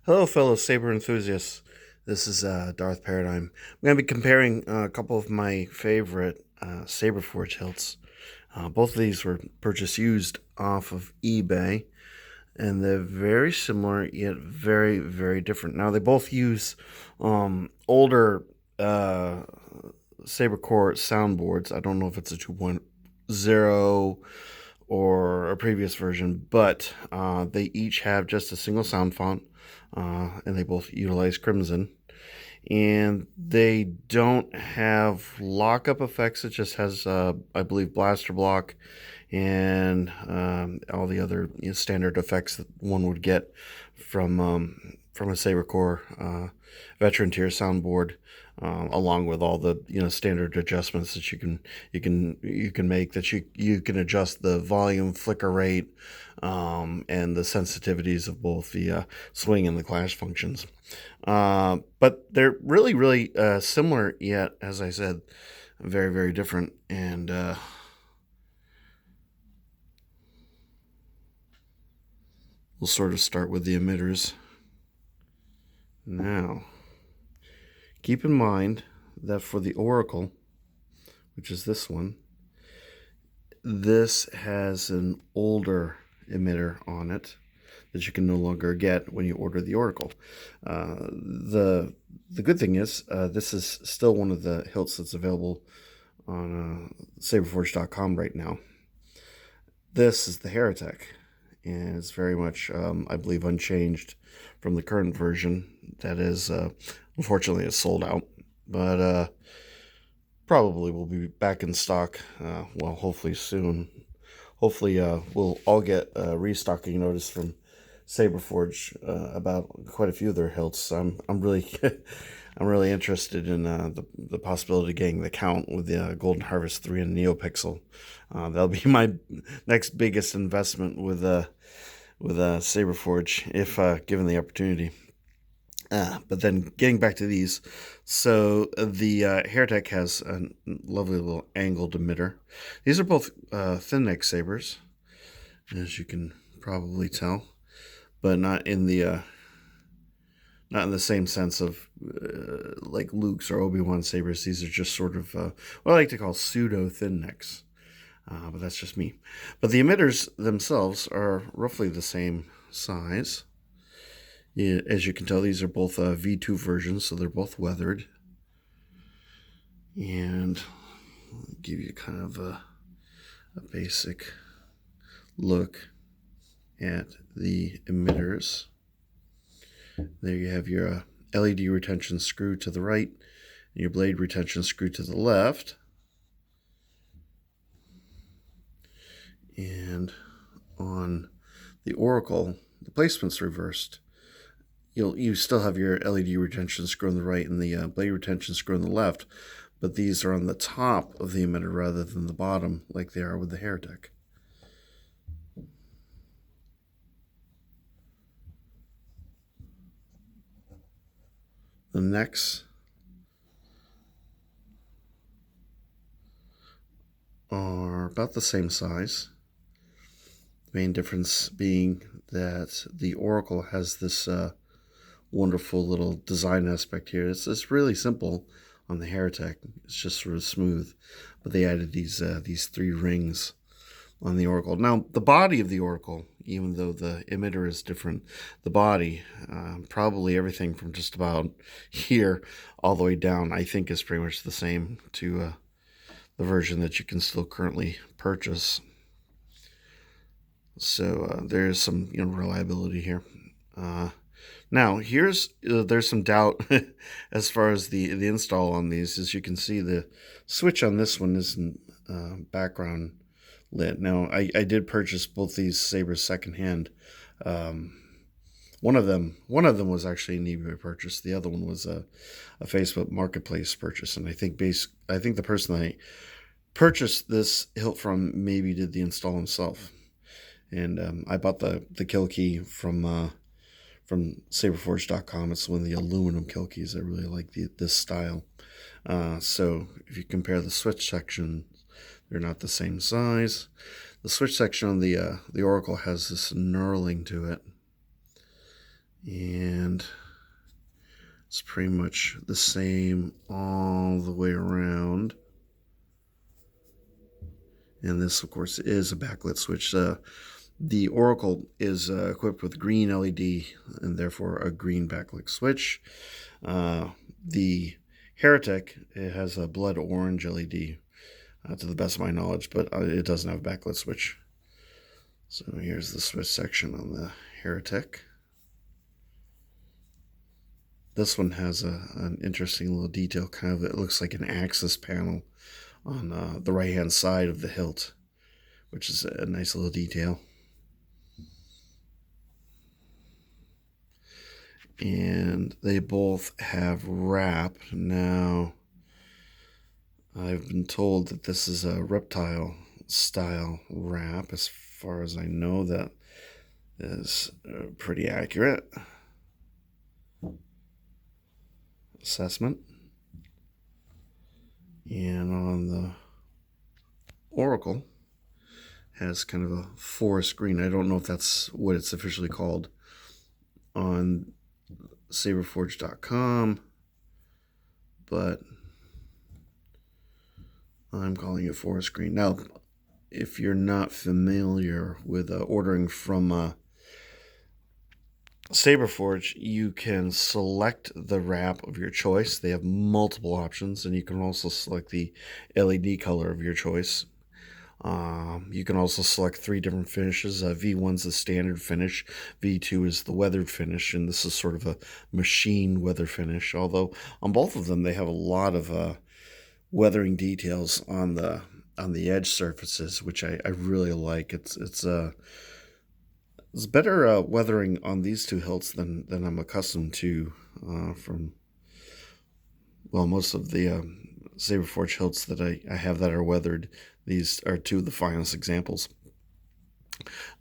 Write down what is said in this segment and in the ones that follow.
Hello, fellow saber enthusiasts. This is Darth Paradigm. I'm going to be comparing a couple of my favorite Saberforge hilts. Both of these were purchased used off of eBay, and they're very similar yet very, very different. Now, they both use older Sabercore soundboards. I don't know if it's a 2.0 or a previous version, but they each have just a single sound font, and they both utilize Crimson. And they don't have lockup effects. It just has, I believe, blaster block and all the other standard effects that one would get from a Sabercore veteran tier soundboard, along with all the standard adjustments that you can make. That you can adjust the volume, flicker rate, and the sensitivities of both the swing and the clash functions. But they're really similar, yet, as I said, very, very different. And we'll sort of start with the emitters. Now, keep in mind that for the Oracle, which is this one, this has an older emitter on it that you can no longer get when you order the Oracle. The good thing is this is still one of the hilts that's available on Saberforge.com right now. This is the Heretic, and it's very much, I believe, unchanged from the current version. That is, unfortunately, it's sold out, but probably will be back in stock, well, hopefully soon. Hopefully, we'll all get a restocking notice from Saberforge about quite a few of their hilts. I'm really I'm really interested in the possibility of getting the count with the Golden Harvest 3 and NeoPixel. That'll be my next biggest investment with Saberforge if given the opportunity. But then getting back to these, so the Heretic has a lovely little angled emitter. These are both thin neck sabers, as you can probably tell, but not in the same sense of like Luke's or Obi-Wan sabers. These are just sort of what I like to call pseudo thin necks, but that's just me. But the emitters themselves are roughly the same size. Yeah, as you can tell, these are both V2 versions, so they're both weathered. And I'll give you kind of a basic look at the emitters. There you have your LED retention screw to the right and your blade retention screw to the left. And on the Oracle, the placement's reversed. You still have your LED retention screw on the right and the blade retention screw on the left, but these are on the top of the emitter rather than the bottom like they are with the Heretic. The necks are about the same size. The main difference being that the Oracle has this wonderful little design aspect here. It's really simple on the Heretic. It's just sort of smooth, but they added these 3 rings on the Oracle. Now, the body of the Oracle, even though the emitter is different, the body, probably everything from just about here all the way down, I think is pretty much the same to the version that you can still currently purchase. So there's some reliability here. Now, there's some doubt as far as the install on these. As you can see, the switch on this one isn't background lit. Now, I did purchase both these sabers secondhand. One of them was actually an eBay purchase. The other one was a Facebook Marketplace purchase. And I think the person I purchased this hilt from maybe did the install himself. And I bought the kill key from Saberforge.com. It's one of the aluminum kill keys. I really like this style. So if you compare the switch section, they're not the same size. The switch section on the Oracle has this knurling to it, and It's pretty much the same all the way around. And this, of course, is a backlit switch. The Oracle is equipped with green LED and therefore a green backlit switch. The Heretic, it has a blood orange LED, to the best of my knowledge, but it doesn't have a backlit switch. So here's the switch section on the Heretic. This one has an interesting little detail, kind of, it looks like an axis panel on the right hand side of the hilt, which is a nice little detail. And they both have wrap. Now, I've been told that this is a reptile style wrap. As far as I know, that is pretty accurate assessment. And on the Oracle, has kind of a forest green. I don't know if that's what it's officially called on Saberforge.com, but I'm calling it forest green. Now, if you're not familiar with ordering from Saberforge, you can select the wrap of your choice. They have multiple options, and you can also select the LED color of your choice. You can also select 3 different finishes. V1's the standard finish, V2 is the weathered finish, and this is sort of a machine weather finish. Although on both of them, they have a lot of weathering details on the edge surfaces, which I really like. It's better weathering on these 2 hilts than I'm accustomed to from, well, most of the Saberforge hilts that I have that are weathered. These are 2 of the finest examples.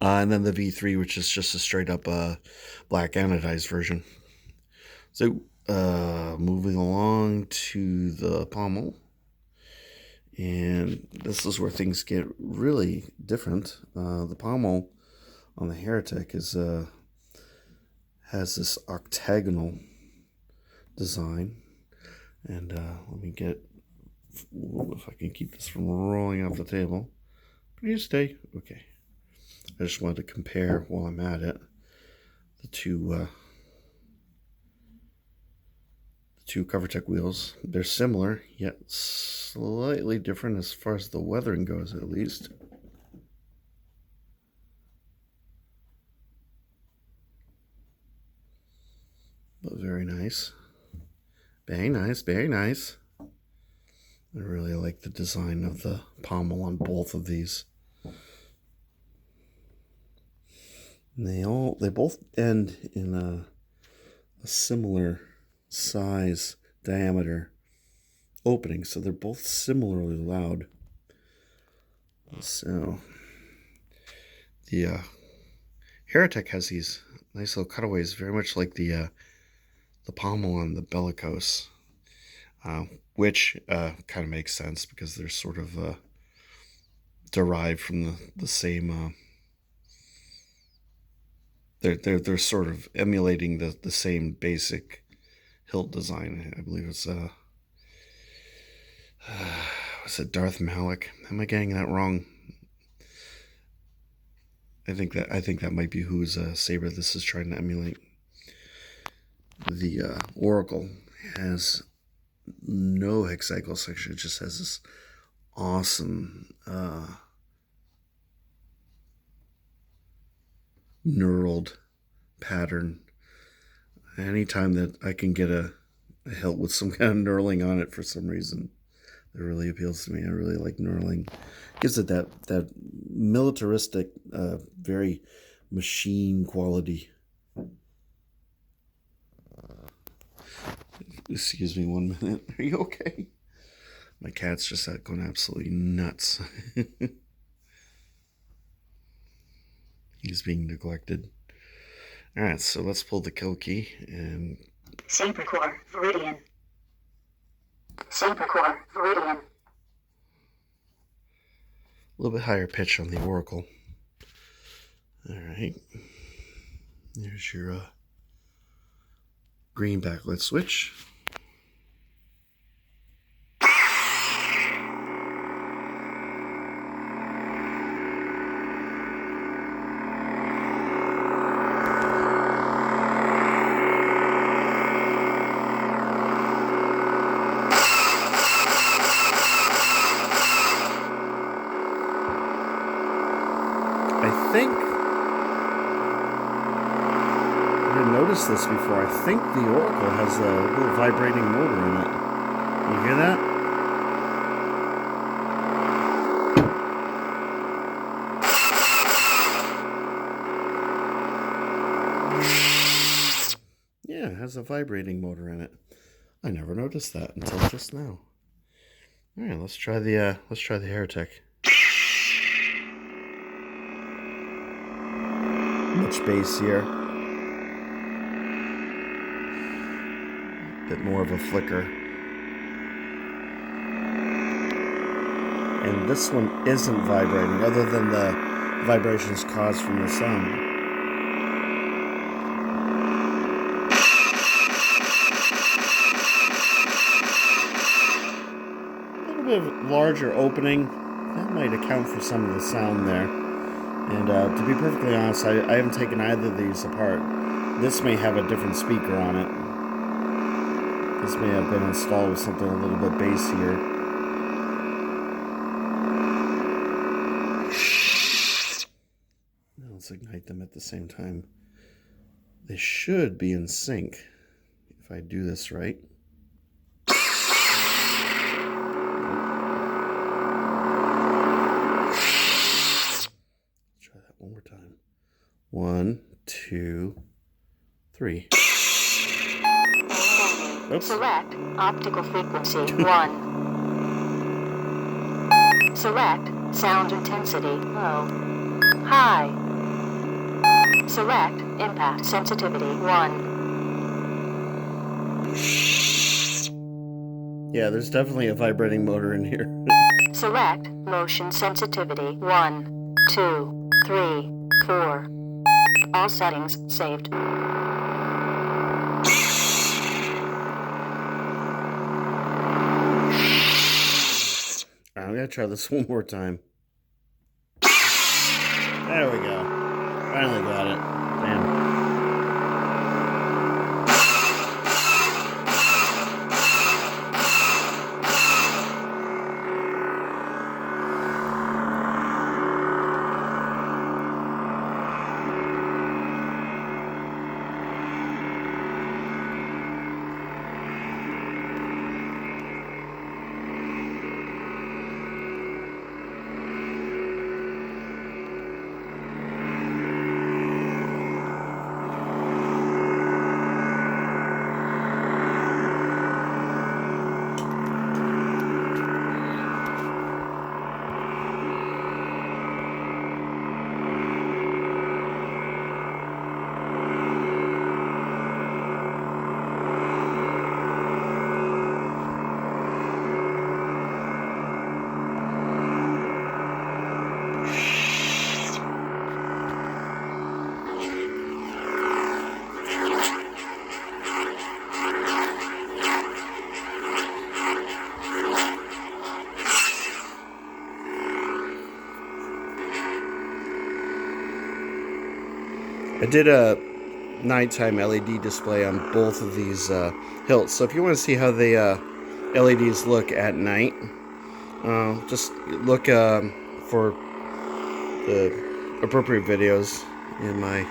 And then the V3, which is just a straight up black anodized version. So moving along to the Pommel. And this is where things get really different. The Pommel on the Heretic is has this octagonal design. And let me get, if I can keep this from rolling off the table. Please stay. Okay. I just wanted to compare while I'm at it the two CoverTech wheels. They're similar, yet slightly different as far as the weathering goes, at least. But very nice. Very nice, very nice. I really like the design of the pommel on both of these. And they both end in a similar size diameter opening, so they're both similarly loud. So the Heretic has these nice little cutaways, very much like the pommel on the Bellicose, which kind of makes sense because they're sort of derived from the same. They're sort of emulating the same basic hilt design. I believe it's was it Darth Malik? Am I getting that wrong? I think that might be whose saber this is trying to emulate. The Oracle has no hexagonal section. It just has this awesome knurled pattern. Anytime that I can get a hilt with some kind of knurling on it for some reason, it really appeals to me. I really like knurling. Gives it that militaristic, very machine quality. Excuse me 1 minute. Are you okay? My cat's just going absolutely nuts. He's being neglected. Alright, so let's pull the kill key and... Sabercore, Viridian. Sabercore, Viridian. A little bit higher pitch on the Oracle. Alright. There's your green backlit switch. I think I didn't notice this before. I think the Oracle has a little vibrating motor in it. You hear that? Yeah, it has a vibrating motor in it. I never noticed that until just now. All right, let's try the Heretic. Much bass here. Bit more of a flicker. And this one isn't vibrating, other than the vibrations caused from the sound. A little bit of larger opening. That might account for some of the sound there. And to be perfectly honest, I haven't taken either of these apart. This may have a different speaker on it. This may have been installed with something a little bit bassier. Now let's ignite them at the same time. They should be in sync if I do this right. One more time. 1, 2, 3. Oops. Select optical frequency 1. Select sound intensity low. High. Select impact sensitivity 1. Yeah, there's definitely a vibrating motor in here. Select motion sensitivity 1, 2, 3, 4. All settings saved. I'm gonna try this one more time. There we go. Finally got it. Damn. I did a nighttime LED display on both of these hilts, so if you want to see how the LEDs look at night, just look for the appropriate videos in my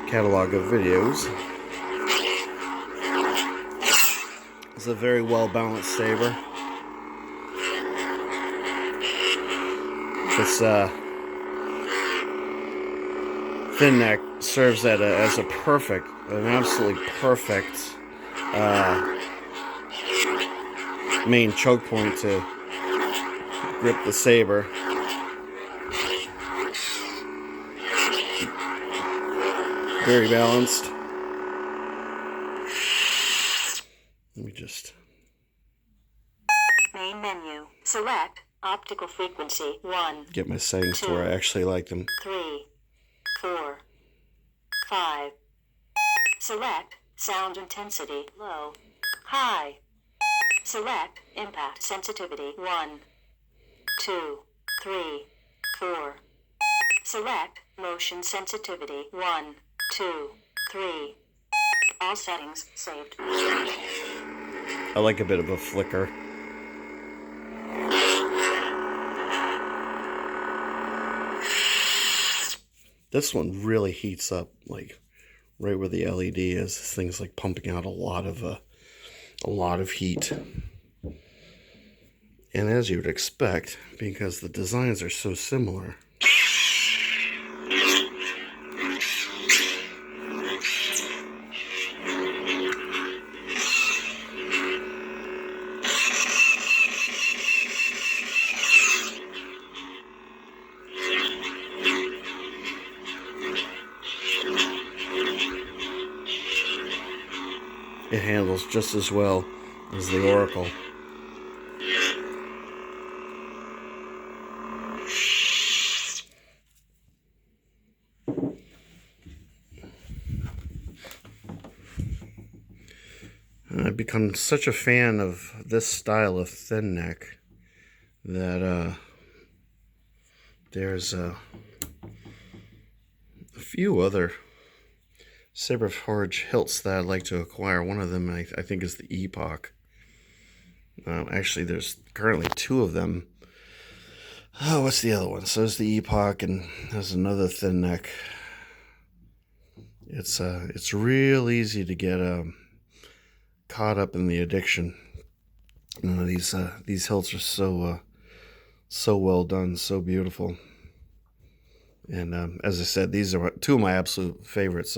catalog of videos. It's a very well balanced saber. This thin neck serves as an absolutely perfect main choke point to grip the saber. Very balanced. Let me just... Main menu. Select optical frequency 1, get my settings to where I actually like them. 3, 4, 5. Select Sound intensity low. High. Select impact sensitivity 1, 2, 3, 4. Select motion sensitivity 1, 2, 3. All settings saved. I like a bit of a flicker. This one really heats up, like right where the LED is. This thing's like pumping out a lot of heat. And as you would expect, because the designs are so similar, it handles just as well as the Oracle. I've become such a fan of this style of thin neck that there's a few other Saberforge hilts that I'd like to acquire. One of them I think is the Epoch. Actually, there's currently two of them. Oh, what's the other one? So there's the Epoch, and there's another thin neck. It's real easy to get caught up in the addiction. You know, these hilts are so well done, so beautiful. And as I said, these are two of my absolute favorites.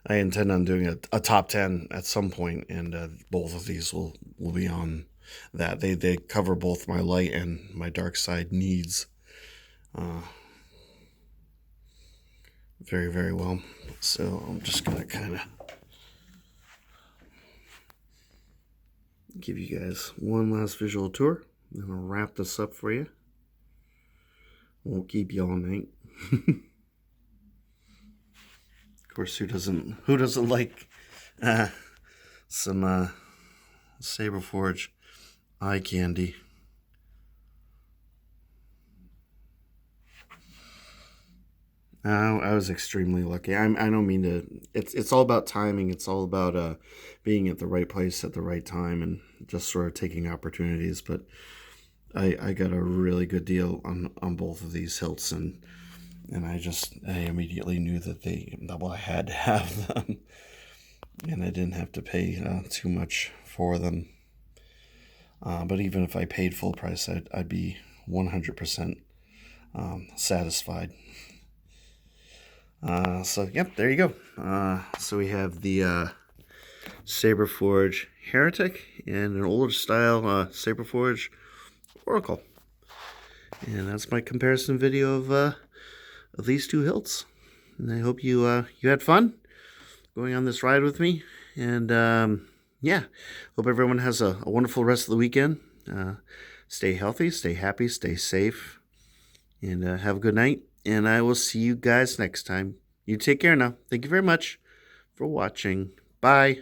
I intend on doing a top 10 at some point, and both of these will be on that. They cover both my light and my dark side needs very, very well. So I'm just going to kind of give you guys one last visual tour. Then I'll wrap this up for you. Won't keep you all night. Of course, who doesn't like some Saberforge eye candy? I was extremely lucky. I don't mean to. It's all about timing. It's all about being at the right place at the right time and just sort of taking opportunities. But I got a really good deal on both of these hilts, and I immediately knew that I had to have them, and I didn't have to pay too much for them. But even if I paid full price, I'd be 100% satisfied. So yep, there you go. So we have the Saberforge Heretic and an older style Saberforge Oracle, and that's my comparison video of these two hilts. And I hope you had fun going on this ride with me. And yeah, hope everyone has a wonderful rest of the weekend. Stay healthy, stay happy, stay safe, and have a good night. And I will see you guys next time. You take care now. Thank you very much for watching. Bye.